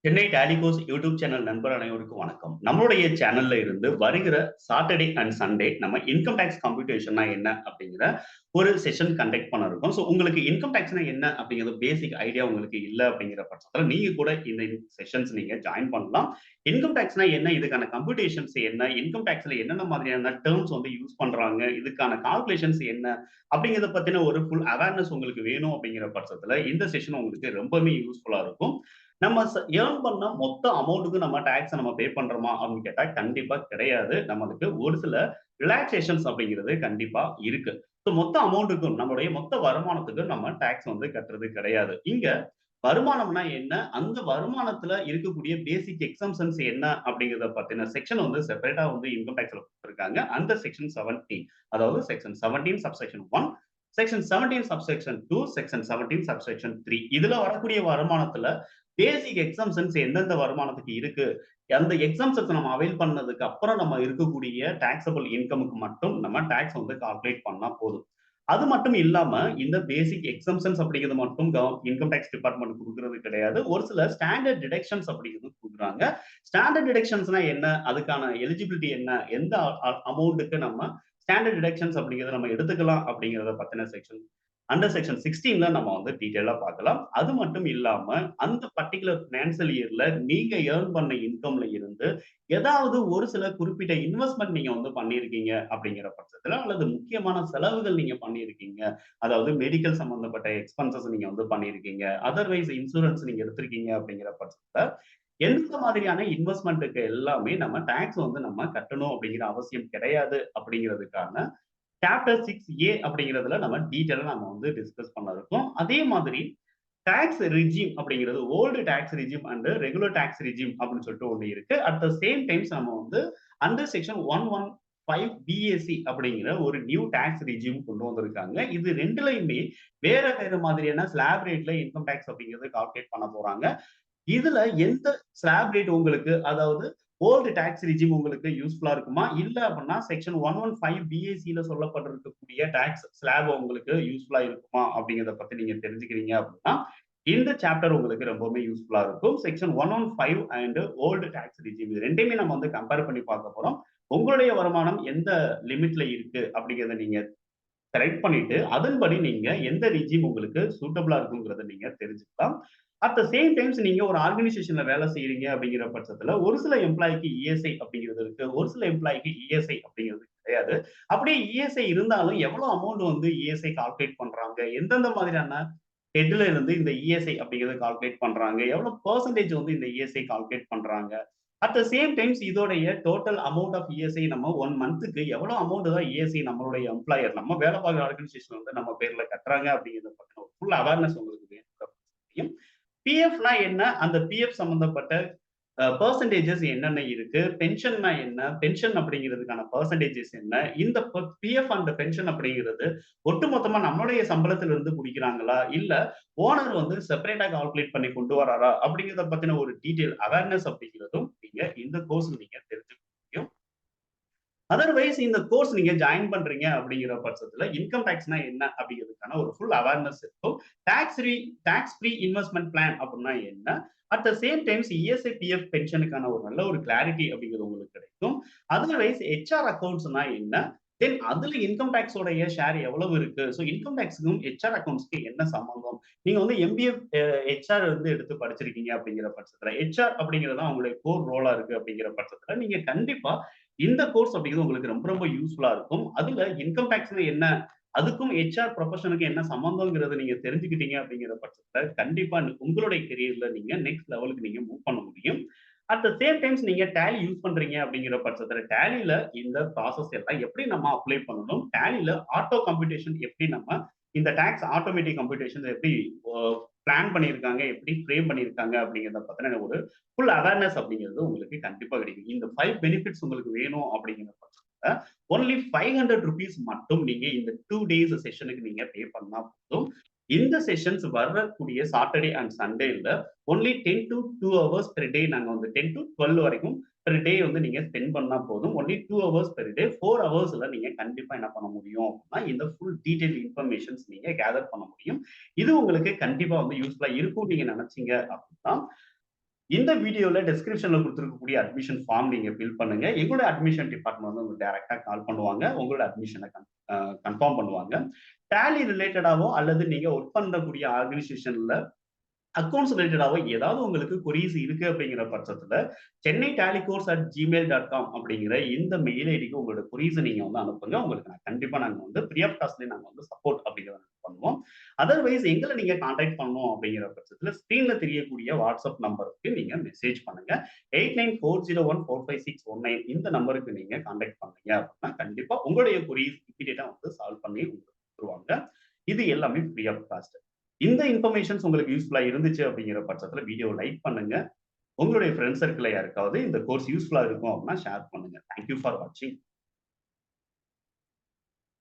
Chennai டேலிகோஸ் YouTube channel நண்பர் அனைவருக்கும் வணக்கம். நம்மளுடைய சேனல்ல இருந்து வருகிற சாட்டர்டே அண்ட் சண்டே நம்ம இன்கம் டாக்ஸ் கம்ப்யூட்டேஷன்னா என்ன அப்படிங்கிற ஒரு செஷன் கண்டக்ட் பண்ண இருக்கோம். ஸோ உங்களுக்கு இன்கம் டாக்ஸ்னா என்ன அப்படிங்கிறது பேசிக் ஐடியா உங்களுக்கு இல்ல அப்படிங்கிற பட்சத்துல நீங்க கூட இந்த செஷன்ஸ் நீங்க ஜாயின் பண்ணலாம். இன்கம் டாக்ஸ்னா என்ன? இதுக்கான கம்ப்யூட்டேஷன்ஸ் என்ன? இன்கம் டாக்ஸ்ல என்னென்ன மாதிரியான டெர்ம்ஸ் வந்து யூஸ் பண்றாங்க? இதுக்கான கால்குலேஷன்ஸ் என்ன? அப்படிங்கிறத பத்தின ஒரு ஃபுல் அவேர்னஸ் உங்களுக்கு வேணும் அப்படிங்கிற பட்சத்துல இந்த செஷன் உங்களுக்கு ரொம்பவுமே யூஸ்ஃபுல்லா இருக்கும். நம்ம ஏர்ன் பண்ண மொத்த அமௌண்ட்டுக்கு நம்ம டாக்ஸ நம்ம பே பண்றோமா அப்படின்னு கேட்டா கண்டிப்பா கிடையாது. நம்மளுக்கு ஒரு சில ரிலாக்சேஷன்ஸ் அப்படிங்கிறது கண்டிப்பா இருக்கு. ஸோ மொத்த அமௌண்ட்டுக்கும் நம்மளுடைய மொத்த வருமானத்துக்கு நம்ம டாக்ஸ் வந்து கட்டுறது கிடையாது. இங்க வருமானம்னா என்ன? அந்த வருமானத்துல இருக்கக்கூடிய பேசிக் எக்ஸம்ஷன்ஸ் என்ன அப்படிங்கிறத பத்தின செக்ஷன் வந்து செப்பரேட்டா வந்து இன்கம் டாக்ஸ்ல குடுத்திருக்காங்க. அந்த செக்ஷன் 17 அதாவது section 17 subsection 1, section 17 subsection 2, section 17 subsection 3 இதுல வரக்கூடிய வருமானத்துல பேசிக் எக்ஸம்ஷன்ஸ் எந்தெந்த வருமானத்துக்கு இருக்கு? அந்த எக்ஸம்ஷன்ஸ் நம்ம அவைல் பண்ணதுக்கு அப்புறம் நம்ம இருக்கக்கூடிய டாக்ஸபிள் இன்கம்க்கு மட்டும் நம்ம டாக்ஸ் வந்து கால்குலேட் பண்ணா போதும். அது மட்டும் இல்லாம இந்த பேசிக் எக்ஸம்ஷன்ஸ் அப்படிங்கிறது மட்டும் இன்கம் டாக்ஸ் டிபார்ட்மெண்ட் குடுக்குறது கிடையாது. ஒரு சில ஸ்டாண்டர்ட் டிடக்ஷன்ஸ் அப்படிங்கிறது குடுக்குறாங்க. ஸ்டாண்டர்ட் டிடக்ஷன்ஸ்னா என்ன? அதுக்கான எலிஜிபிலிட்டி என்ன? எந்த அமௌண்ட்க்கு நம்ம ஸ்டாண்டர்ட் டிடக்ஷன்ஸ் அப்படிங்கிறத நம்ம எடுத்துக்கலாம் அப்படிங்கிறத பத்தின செக்ஷன் அண்டர் செக்ஷன் 16ல நம்ம வந்து டீட்டெயிலா பார்க்கலாம். அது மட்டும் இல்லாம அந்த பர்ட்டிகுலர் பினான்சியல் இயர்ல நீங்க ஏர்ன் பண்ண இன்கம்ல இருந்து ஏதாவது ஒரு சில குறிப்பிட்ட இன்வெஸ்ட்மென்ட் நீங்க வந்து பண்ணியிருக்கீங்க அப்படிங்கிற பட்சத்துல அல்லது முக்கியமான செலவுகள் நீங்க பண்ணியிருக்கீங்க. அதாவது மெடிக்கல் சம்பந்தப்பட்ட எக்ஸ்பென்சஸ் நீங்க வந்து பண்ணியிருக்கீங்க. அதர்வைஸ் இன்சூரன்ஸ் நீங்க எடுத்திருக்கீங்க அப்படிங்கிற பட்சத்துல எந்த மாதிரியான இன்வெஸ்ட்மென்ட்க்கு எல்லாமே நம்ம டாக்ஸ் வந்து நம்ம கட்டணும் அப்படிங்கிற அவசியம் கிடையாது அப்படிங்கிறதுக்கான சாப்டர் 6A அப்படிங்கிறதுல நம்ம டீட்டெயிலா நம்ம வந்து டிஸ்கஸ் பண்ண இருக்கோம். அதே மாதிரி டாக்ஸ் ரெஜிம் அப்படிங்கிறது old tax regime and regular tax regime அப்படின்னு சொல்லிட்டு ஒண்ணு இருக்கு. அட் த சேம் டைம்ஸ் நம்ம வந்து அண்டர் செக்ஷன் 115 பிஎஸ்சி அப்படிங்கிற ஒரு நியூ டாக்ஸ் ரெஜிம் கொண்டு வந்திருக்காங்க. இது 2லயுமே வேற வேற மாதிரியான ஸ்லாப் ரேட்ல இன்கம் டாக்ஸ் அப்படிங்கிறது கால்குலேட் பண்ண போறாங்க. இதுல எந்த ஸ்லாப் ரேட் உங்களுக்கு அதாவது ஓல்டு டாக்ஸ் ரெஜிம் உங்களுக்கு யூஸ்ஃபுல்லா இருக்குமா? இல்ல அப்படின்னா செக்ஷன் 115 பிஏசில சொல்லப்பட்டிருக்கக்கூடிய டாக்ஸ் ஸ்லாப் உங்களுக்கு யூஸ்ஃபுல்லா இருக்குமா? அப்படிங்கிறத பத்தி நீங்க தெரிஞ்சுக்கிறீங்க அப்படின்னா, இந்த சாப்டர் உங்களுக்கு ரொம்பவுமே யூஸ்ஃபுல்லா இருக்கும். Section 115 and old tax regime இது 2யுமே நம்ம வந்து கம்பேர் பண்ணி பார்க்க போறோம். உங்களுடைய வருமானம் எந்த லிமிட்ல இருக்கு அப்படிங்கிறத நீங்க செலக்ட் பண்ணிட்டு, அதன்படி நீங்க எந்த ரெஜிம் உங்களுக்கு சூட்டபிளா இருக்குங்கிறத நீங்க தெரிஞ்சுக்கலாம். அட் த சேம் டைம்ஸ் நீங்க ஒரு ஆர்கனைசேஷன்ல வேலை செய்றீங்க அப்படிங்கிற பட்சத்துல, ஒரு சில எம்ப்ளாயிக்கு இஎஸ்ஐ அப்படிங்கிறது இருக்கு. ஒரு சில எம்ப்ளாயிக்கு இஎஸ்ஐ அப்படிங்கிறது கிடையாது. அப்படியே இஎஸ்ஐ இருந்தாலும் எவ்வளவு அமௌண்ட் வந்து இஎஸ்ஐ கால்குலேட் பண்றாங்க? எந்தெந்த மாதிரியான ஹெட்ல இருந்து இந்த இஎஸ்ஐ அப்படிங்கிறத கால்குலேட் பண்றாங்க? எவ்வளவு பெர்சன்டேஜ் வந்து இந்த இஎஸ்ஐ கால்குலேட் பண்றாங்க? அட் த சேம் டைம்ஸ் இதோடைய டோட்டல் அமௌண்ட் ஆஃப் இஎஸ்ஐ நம்ம 1 மந்த்துக்கு எவ்வளவு அமௌண்ட் தான் இஎஸ்ஐ நம்மளுடைய எம்ப்ளாயர் நம்ம வேலை பார்க்குற ஆர்கனைசேஷன் வந்து நம்ம பேர்ல கட்டுறாங்க அப்படிங்கிறத பத்தின ஒரு ஃபுல் அவேர்னஸ் உங்களுக்கு வேணும். பிஎஃப்னா என்ன? அந்த பிஎஃப் சம்பந்தப்பட்ட பெர்சன்டேஜஸ் என்னென்ன இருக்கு? பென்ஷன்னா என்ன? பென்ஷன் அப்படிங்கிறதுக்கான பெர்சன்டேஜஸ் என்ன? இந்த பிஎஃப் அண்ட் பென்ஷன் அப்படிங்கிறது ஒட்டுமொத்தமா நம்மளுடைய சம்பளத்துல இருந்து புடிக்கிறாங்களா? இல்ல ஓனர் வந்து செப்பரேட்டா கால்குலேட் பண்ணி கொண்டு வராரா? அப்படிங்கிறத பத்தின ஒரு டீட்டெயில் அவேர்னஸ் அப்படிங்கிறதும் நீங்க இந்த கோர்ஸ்ல நீங்க தெரிஞ்சுக்க முடியும். அதர்வைஸ் இந்த கோர்ஸ் நீங்க ஜாயின் பண்றீங்க அப்படிங்கிற பட்சத்துல இன்கம் டாக்ஸ்னா என்ன அப்படிங்கிறதுக்கான ஒரு ஃபுல் அவேர்னஸ் இருக்கும். டாக்ஸ் ஃப்ரீ இன்வெஸ்ட்மென்ட் பிளான் அப்படின்னா என்ன? At the same times ESI, PF பென்ஷனுக்கான ஒரு நல்ல ஒரு கிளாரிட்டி அப்படிங்கிறது உங்களுக்கு கிடைக்கும். அதர்வைஸ் ஹெச்ஆர் அக்கவுண்ட்ஸ்னா என்ன? தென் அதுல இன்கம் டாக்ஸோடைய ஷேர் எவ்வளவு இருக்கு? ஸோ இன்கம் டாக்ஸ்க்கும் ஹெச்ஆர் அக்கவுண்ட்ஸ்க்கு என்ன சம்பந்தம்? நீங்க வந்து எம்பிஏ ஹெச்ஆர் வந்து எடுத்து படிச்சிருக்கீங்க அப்படிங்கிற பட்சத்துல, ஹெச்ஆர் அப்படிங்கிறது தான் உங்களுடைய கோர் ரோலா இருக்கு அப்படிங்கிற பட்சத்துல, நீங்க கண்டிப்பா இந்த கோர்ஸ் அப்படிங்கிறது உங்களுக்கு ரொம்ப ரொம்ப யூஸ்ஃபுல்லா இருக்கும். அதுல இன்கம் டாக்ஸ்னா என்ன? அதுக்கும் ஹெச்ஆர் ப்ரொஃபஷனுக்கு என்ன சம்மந்தம்ங்கிறத நீங்க தெரிஞ்சுக்கிட்டீங்க அப்படிங்கிற பட்சத்துல, கண்டிப்பா உங்களுடைய கரியர்ல நீங்க நெக்ஸ்ட் லெவலுக்கு நீங்க மூவ் பண்ண முடியும். அட் த சேம் டைம்ஸ் நீங்க டேலி யூஸ் பண்றீங்க அப்படிங்கிற பட்சத்துல, டேலில இந்த ப்ராசஸ் எல்லாம் எப்படி நம்ம அப்ளை பண்ணணும்? டேலில ஆட்டோ கம்ப்யூட்டேஷன் எப்படி நம்ம இந்த டாக்ஸ் ஆட்டோமேட்டிக் கம்ப்யூட்டேஷன் எப்படி பிளான் பண்ணியிருக்காங்க, எப்படி ஃப்ரேம் பண்ணியிருக்காங்க அப்படிங்கிறத பத்தின ஒரு ஃபுல் அவேர்னஸ் அப்படிங்கிறது உங்களுக்கு கண்டிப்பா கிடைக்கும். இந்த 5 பெனிஃபிட்ஸ் உங்களுக்கு வேணும் அப்படிங்கிற பட்சத்துல ஒன்லி ₹500 மட்டும் நீங்க இந்த 2 டேஸ் செஷனுக்கு நீங்க பே பண்ணா போதும். இந்த செஷன்ஸ் வரக்கூடிய சாட்டர்டே அண்ட் சண்டேல only 10 to 2 hours per day நாங்க வந்து 10 to 12 வரைக்கும் பெர் டே வந்து நீங்க ஸ்பெண்ட் பண்ணா போதும். ஒன்லி 2 ஹவர்ஸ் பெர் டே 4 ஹவர்ஸ்ல நீங்க கண்டிப்பா என்ன பண்ண முடியும் அப்படின்னா, இந்த ஃபுல் டீடைல் இன்ஃபர்மேஷன்ஸ் நீங்க கேதர் பண்ண முடியும். இது உங்களுக்கு கண்டிப்பா வந்து யூஸ்ஃபுல்லா இருக்கும்னு நீங்க நினைச்சீங்க அப்படின்னா இந்த வீடியோல டிஸ்கிரிப்ஷன்ல குடுத்திருக்கக்கூடிய அட்மிஷன் ஃபார்ம் நீங்க ஃபில் பண்ணுங்க. எங்களோட அட்மிஷன் டிபார்ட்மெண்ட் வந்து உங்களுக்கு டைரக்ட்டா கால் பண்ணுவாங்க. உங்களோட அட்மிஷன கன்ஃபார்ம் பண்ணுவாங்க. டேலி ரிலேட்டடாவோ அல்லது நீங்க வொர்க் பண்ணக்கூடிய ஆர்கனைசேஷன்ல அக்கவுண்ட்ஸ் ரிலேட்டடாவோ ஏதாவது உங்களுக்கு கொரீஸ் இருக்கு அப்படிங்கிற பட்சத்துல, chennaitallycourse@gmail.com அப்படிங்கிற இந்த மெயில் ஐடிக்கு உங்களோட கொரீஸ நீங்க வந்து அனுப்புங்க. உங்களுக்கு நாங்க வந்து ஃப்ரீ ஆஃப் காஸ்ட்லயே நாங்க வந்து சப்போர்ட் அப்படிங்கிறத பண்ணுவோம். அதர்வைஸ் எங்கள நீங்க கான்டாக்ட் பண்ணணும் அப்படிங்கிற பட்சத்துல, ஸ்க்ரீன்ல தெரியக்கூடிய வாட்ஸ்அப் நம்பருக்கு நீங்க மெசேஜ் பண்ணுங்க. 8940145619 இந்த நம்பருக்கு நீங்க கான்டாக்ட் பண்ணீங்க அப்படின்னா, கண்டிப்பா உங்களுடைய கொரீஸ் இமிடியேட்டா வந்து சால்வ் பண்ணி உங்களுக்கு குடுத்துருவாங்க. இது எல்லாமே ஃப்ரீ ஆஃப் காஸ்ட். இந்த இன்ஃபர்மேஷன்ஸ் உங்களுக்கு யூஸ்ஃபுல்லா இருந்துச்சு அப்படிங்கிற பட்சத்துல வீடியோ லைக் பண்ணுங்க. உங்களுடைய ஃபிரெண்ட்ஸ் சர்க்கிள்ல யாருக்காவது இந்த கோர்ஸ் யூஸ்ஃபுல்லா இருக்கும் அப்படின்னா ஷேர் பண்ணுங்க. தேங்க் யூ ஃபார் வாட்சிங்.